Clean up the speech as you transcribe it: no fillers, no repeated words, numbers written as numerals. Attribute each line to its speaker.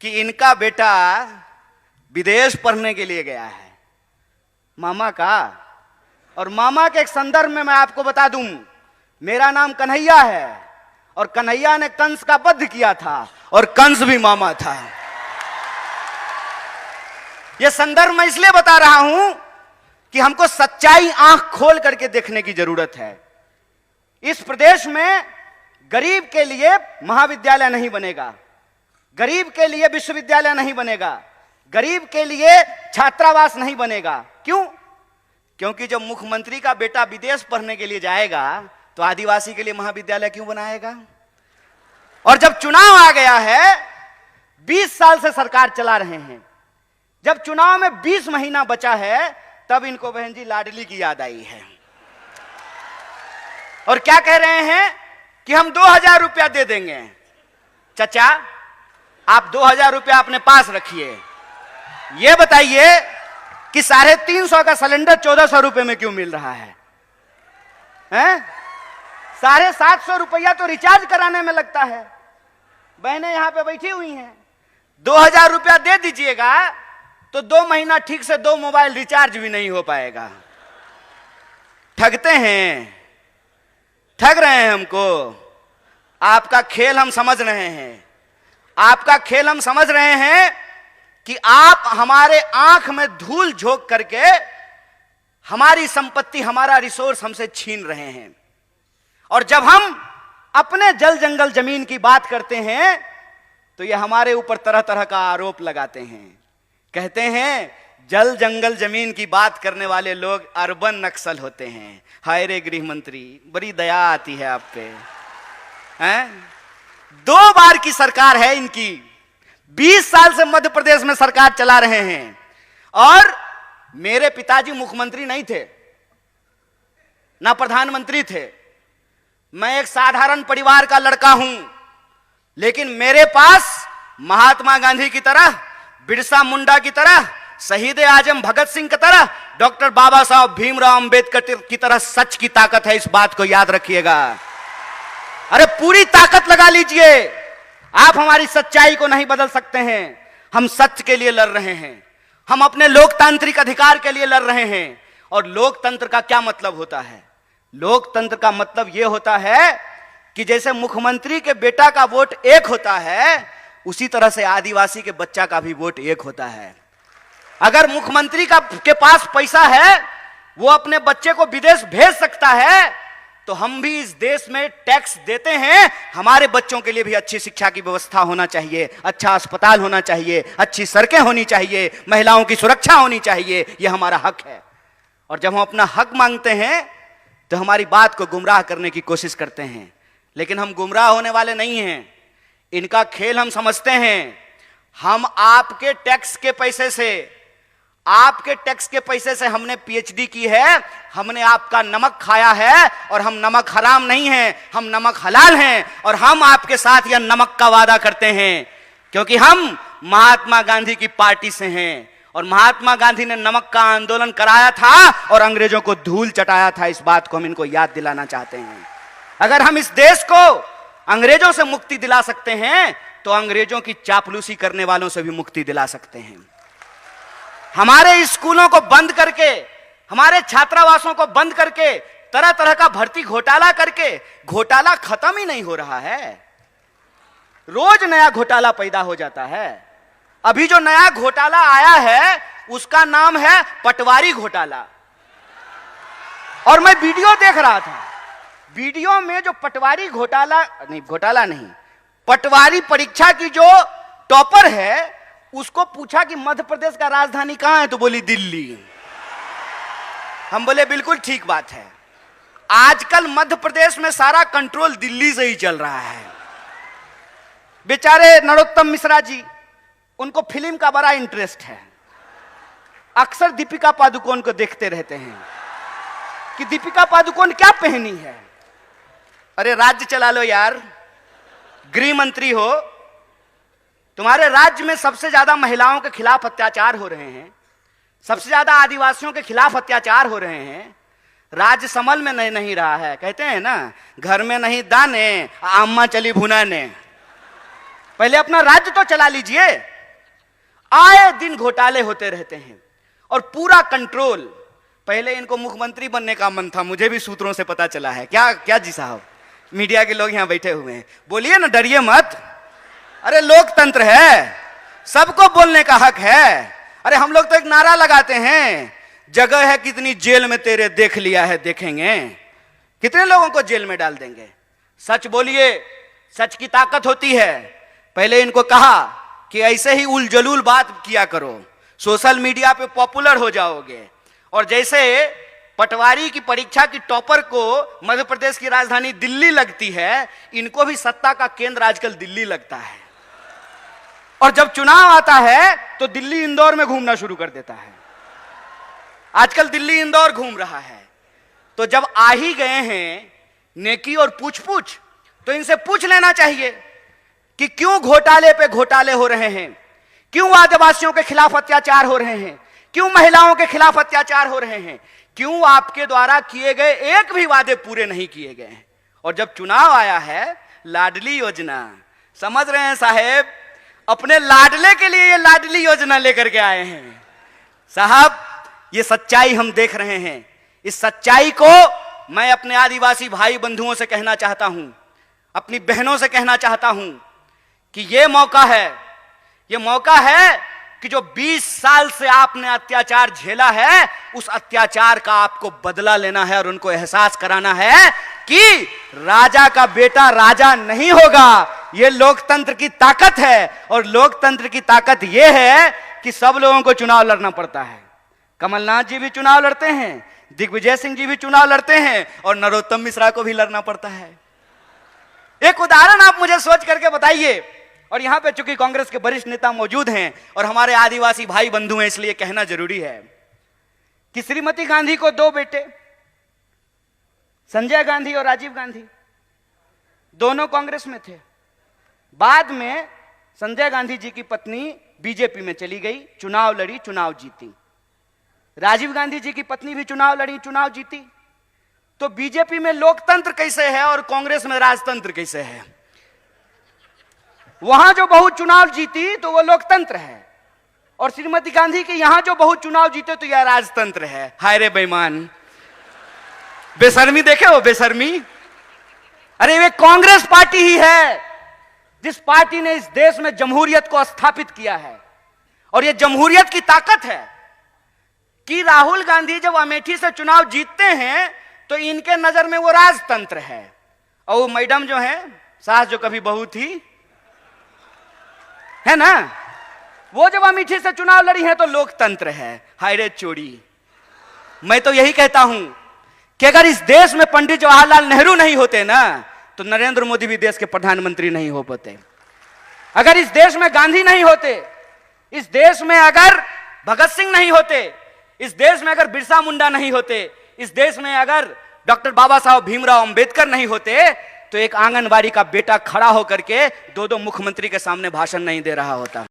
Speaker 1: कि इनका बेटा विदेश पढ़ने के लिए गया है, मामा का। और मामा के एक संदर्भ में मैं आपको बता दूं, मेरा नाम कन्हैया है और कन्हैया ने कंस का वध किया था और कंस भी मामा था। यह संदर्भ मैं इसलिए बता रहा हूं कि हमको सच्चाई आंख खोल करके देखने की जरूरत है। इस प्रदेश में गरीब के लिए महाविद्यालय नहीं बनेगा, गरीब के लिए विश्वविद्यालय नहीं बनेगा, गरीब के लिए छात्रावास नहीं बनेगा। क्यों? क्योंकि जब मुख्यमंत्री का बेटा विदेश पढ़ने के लिए जाएगा तो आदिवासी के लिए महाविद्यालय क्यों बनाएगा? और जब चुनाव आ गया है, 20 साल से सरकार चला रहे हैं, जब चुनाव में 20 महीना बचा है, तब इनको बहन जी लाडली की याद आई है और क्या कह रहे हैं कि हम 2000 रुपया दे देंगे। चचा, आप 2000 रुपया अपने पास रखिए, यह बताइए कि 350 का सिलेंडर 1400 रुपए में क्यों मिल रहा है? 750 रुपया तो रिचार्ज कराने में लगता है। बहनें यहां पे बैठी हुई हैं, 2000 रुपया दे दीजिएगा तो 2 महीना ठीक से 2 मोबाइल रिचार्ज भी नहीं हो पाएगा। ठगते हैं, ठग रहे हैं हमको। आपका खेल हम समझ रहे हैं, आपका खेल हम समझ रहे हैं कि आप हमारे आंख में धूल झोंक करके हमारी संपत्ति, हमारा रिसोर्स हमसे छीन रहे हैं। और जब हम अपने जल जंगल जमीन की बात करते हैं तो ये हमारे ऊपर तरह तरह का आरोप लगाते हैं। कहते हैं जल जंगल जमीन की बात करने वाले लोग अर्बन नक्सल होते हैं। हाय रे गृह मंत्री, बड़ी दया आती है आप पे। 2 बार की सरकार है इनकी, 20 साल से मध्य प्रदेश में सरकार चला रहे हैं। और मेरे पिताजी मुख्यमंत्री नहीं थे, ना प्रधानमंत्री थे। मैं एक साधारण परिवार का लड़का हूं, लेकिन मेरे पास महात्मा गांधी की तरह, बिरसा मुंडा की तरह, शहीद आजम भगत सिंह की तरह, डॉक्टर बाबा साहब भीमराव अंबेडकर की तरह सच की ताकत है। इस बात को याद रखिएगा। अरे पूरी ताकत लगा लीजिए, आप हमारी सच्चाई को नहीं बदल सकते हैं। हम सच के लिए लड़ रहे हैं, हम अपने लोकतांत्रिक अधिकार के लिए लड़ रहे हैं। और लोकतंत्र का क्या मतलब होता है? लोकतंत्र का मतलब यह होता है कि जैसे मुख्यमंत्री के बेटा का वोट एक होता है, उसी तरह से आदिवासी के बच्चा का भी वोट एक होता है। अगर मुख्यमंत्री के पास पैसा है, वो अपने बच्चे को विदेश भेज सकता है, तो हम भी इस देश में टैक्स देते हैं। हमारे बच्चों के लिए भी अच्छी शिक्षा की व्यवस्था होना चाहिए, अच्छा अस्पताल होना चाहिए, अच्छी सड़कें होनी चाहिए, महिलाओं की सुरक्षा होनी चाहिए। यह हमारा हक है। और जब हम अपना हक मांगते हैं तो हमारी बात को गुमराह करने की कोशिश करते हैं, लेकिन हम गुमराह होने वाले नहीं हैं। इनका खेल हम समझते हैं। हम आपके टैक्स के पैसे से, आपके टैक्स के पैसे से हमने पीएचडी की है, हमने आपका नमक खाया है। और हम नमक हराम नहीं हैं, हम नमक हलाल हैं। और हम आपके साथ यह नमक का वादा करते हैं क्योंकि हम महात्मा गांधी की पार्टी से हैं। और महात्मा गांधी ने नमक का आंदोलन कराया था और अंग्रेजों को धूल चटाया था। इस बात को हम इनको याद दिलाना चाहते हैं। अगर हम इस देश को अंग्रेजों से मुक्ति दिला सकते हैं तो अंग्रेजों की चापलूसी करने वालों से भी मुक्ति दिला सकते हैं। हमारे स्कूलों को बंद करके, हमारे छात्रावासों को बंद करके, तरह तरह का भर्ती घोटाला करके, घोटाला खत्म ही नहीं हो रहा है। रोज नया घोटाला पैदा हो जाता है। अभी जो नया घोटाला आया है उसका नाम है पटवारी घोटाला। और मैं वीडियो देख रहा था, वीडियो में जो पटवारी घोटाला नहीं, पटवारी परीक्षा की जो टॉपर है, उसको पूछा कि मध्य प्रदेश का राजधानी कहां है, तो बोली दिल्ली। हम बोले बिल्कुल ठीक बात है। आजकल मध्य प्रदेश में सारा कंट्रोल दिल्ली से ही चल रहा है। बेचारे नरोत्तम मिश्रा जी, उनको फिल्म का बड़ा इंटरेस्ट है। अक्सर दीपिका पादुकोण को देखते रहते हैं कि दीपिका पादुकोण क्या पहनी है। अरे राज्य चला लो यार, गृह मंत्री हो, तुम्हारे राज्य में सबसे ज्यादा महिलाओं के खिलाफ अत्याचार हो रहे हैं, सबसे ज्यादा आदिवासियों के खिलाफ अत्याचार हो रहे हैं। राज्य समल में नहीं रहा है। कहते हैं ना, घर में नहीं दाने, अम्मा चली भुनाने। पहले अपना राज्य तो चला लीजिए। आए दिन घोटाले होते रहते हैं और पूरा कंट्रोल। पहले इनको मुख्यमंत्री बनने का मन था, मुझे भी सूत्रों से पता चला है। क्या क्या जी साहब, मीडिया के लोग यहां बैठे हुए हैं, बोलिए ना, डरिए मत। अरे लोकतंत्र है, सबको बोलने का हक है। अरे हम लोग तो एक नारा लगाते हैं, जगह है कितनी जेल में तेरे, देख लिया है देखेंगे। कितने लोगों को जेल में डाल देंगे। सच बोलिए, सच की ताकत होती है। पहले इनको कहा कि ऐसे ही उलझुल बात किया करो, सोशल मीडिया पे पॉपुलर हो जाओगे। और जैसे पटवारी की परीक्षा की टॉपर को मध्य प्रदेश की राजधानी दिल्ली लगती है, इनको भी सत्ता का केंद्र आजकल दिल्ली लगता है। और जब चुनाव आता है तो दिल्ली इंदौर में घूमना शुरू कर देता है। आजकल दिल्ली इंदौर घूम रहा है। तो जब आ ही गए हैं नेकी और पूछ पूछ, तो इनसे पूछ लेना चाहिए कि क्यों घोटाले पे घोटाले हो रहे हैं, क्यों आदिवासियों के खिलाफ अत्याचार हो रहे हैं, क्यों महिलाओं के खिलाफ अत्याचार हो रहे हैं, क्यों आपके द्वारा किए गए एक भी वादे पूरे नहीं किए गए हैं। और जब चुनाव आया है, लाडली योजना, समझ रहे हैं साहेब, अपने लाडले के लिए ये लाडली योजना लेकर के आए हैं साहब। ये सच्चाई हम देख रहे हैं। इस सच्चाई को मैं अपने आदिवासी भाई बंधुओं से कहना चाहता हूं, अपनी बहनों से कहना चाहता हूं कि ये मौका है कि जो 20 साल से आपने अत्याचार झेला है, उस अत्याचार का आपको बदला लेना है और उनको एहसास कराना है कि राजा का बेटा राजा नहीं होगा। यह लोकतंत्र की ताकत है। और लोकतंत्र की ताकत यह है कि सब लोगों को चुनाव लड़ना पड़ता है। कमलनाथ जी भी चुनाव लड़ते हैं, दिग्विजय सिंह जी भी चुनाव लड़ते हैं, और नरोत्तम मिश्रा को भी लड़ना पड़ता है। एक उदाहरण आप मुझे सोच करके बताइए। और यहां पे चूंकि कांग्रेस के वरिष्ठ नेता मौजूद हैं और हमारे आदिवासी भाई बंधु हैं, इसलिए कहना जरूरी है कि श्रीमती गांधी को 2 बेटे, संजय गांधी और राजीव गांधी, दोनों कांग्रेस में थे। बाद में संजय गांधी जी की पत्नी बीजेपी में चली गई, चुनाव लड़ी, चुनाव जीती। राजीव गांधी जी की पत्नी भी चुनाव लड़ी, चुनाव जीती। तो बीजेपी में लोकतंत्र कैसे है और कांग्रेस में राजतंत्र कैसे है? वहां जो बहुत चुनाव जीती तो वो लोकतंत्र है, और श्रीमती गांधी के यहां जो बहुत चुनाव जीते तो यह राजतंत्र है। हाय रे बेईमान, बेशर्मी देखे हो, बेशर्मी। अरे वे कांग्रेस पार्टी ही है जिस पार्टी ने इस देश में जमहूरियत को स्थापित किया है। और यह जमहूरियत की ताकत है कि राहुल गांधी जब अमेठी से चुनाव जीतते हैं तो इनके नजर में वो राजतंत्र है, और वो मैडम जो है, सास जो कभी बहू थी, है ना, वो जब अमेठी से चुनाव लड़ी है तो लोकतंत्र है। हाय रे चोरी। मैं तो यही कहता हूं कि अगर इस देश में पंडित जवाहरलाल नेहरू नहीं होते ना, तो नरेंद्र मोदी भी देश के प्रधानमंत्री नहीं हो पाते। अगर इस देश में गांधी नहीं होते, इस देश में अगर भगत सिंह नहीं होते, इस देश में अगर बिरसा मुंडा नहीं होते, इस देश में अगर डॉक्टर बाबा साहब भीमराव अंबेडकर नहीं होते, तो एक आंगनबाड़ी का बेटा खड़ा होकर के 2-2 मुख्यमंत्री के सामने भाषण नहीं दे रहा होता।